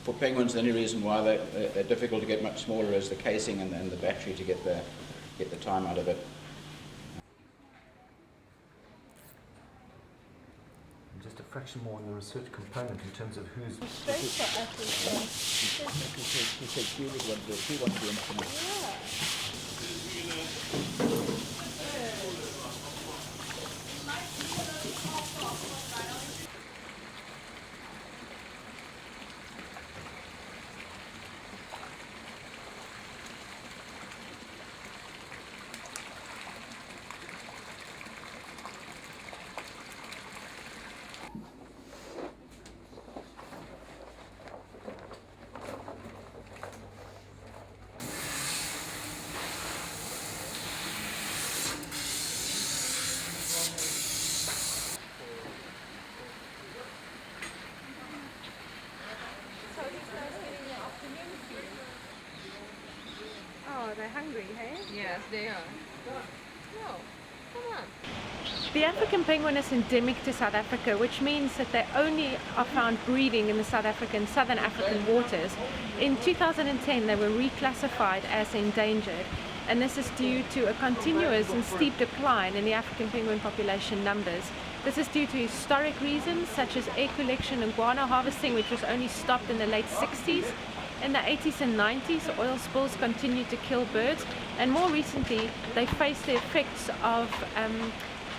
For penguins, the only reason why they're difficult to get much smaller is the casing and the battery to get the time out of it. Just a fraction more on the research component in terms of who's... Oh, they're hungry, hey? Yes, they are. No, come on. The African penguin is endemic to South Africa, which means that they only are found breeding in the southern African waters. In 2010, they were reclassified as endangered, and this is due to a continuous and steep decline in the African penguin population numbers. This is due to historic reasons such as air collection and guano harvesting, which was only stopped in the late 60s. In the 80s and 90s, oil spills continued to kill birds, and more recently they faced the effects of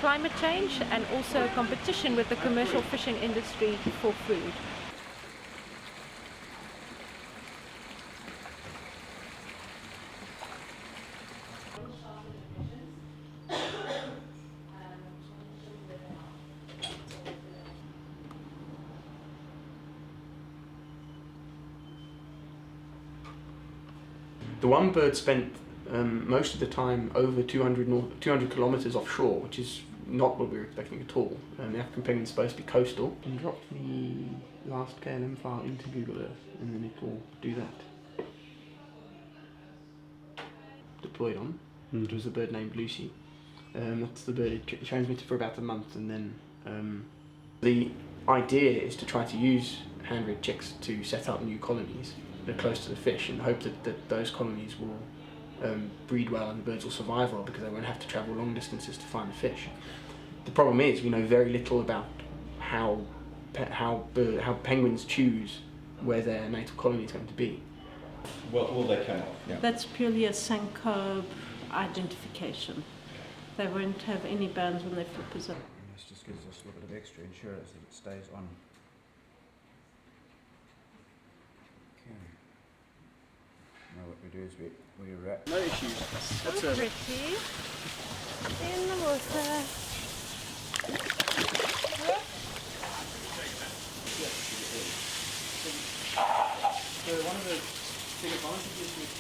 climate change and also competition with the commercial fishing industry for food. The one bird spent most of the time over 200 kilometres offshore, which is not what we were expecting at all. The African penguin is supposed to be coastal. You can drop the last KLM file into Google Earth and then it will do that. Deployed on. It was a bird named Lucy. That's the bird it transmitted for about a month, and then the idea is to try to use hand-reared chicks to set up new colonies that are close to the fish and hope that those colonies will breed well and the birds will survive well because they won't have to travel long distances to find the fish. The problem is we know very little about how penguins choose where their natal colony is going to be. Will they come off? Yeah. That's purely a SANCCOB identification. They won't have any bands when they flip us up. This just gives us a little bit of extra insurance that it stays on. Okay. Now what we do is we wrap. No issues. That's so pretty. In the water. So one of the big advantages with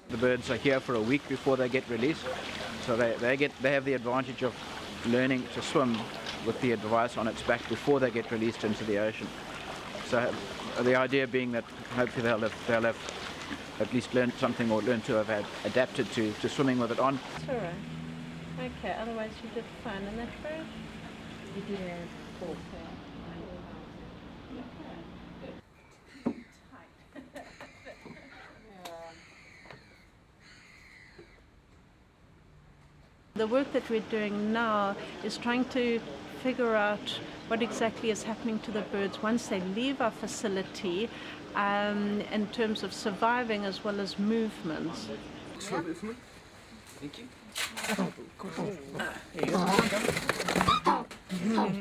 The birds are here for a week before they get released, so they have the advantage of learning to swim with the device on its back before they get released into the ocean. So the idea being that hopefully they'll have at least learned something or learn to have adapted to swimming with it on. That's all right. Okay, otherwise you did fine in that bird. You did a poor The work that we're doing now is trying to figure out what exactly is happening to the birds once they leave our facility in terms of surviving as well as movements. Thank you. Here you go.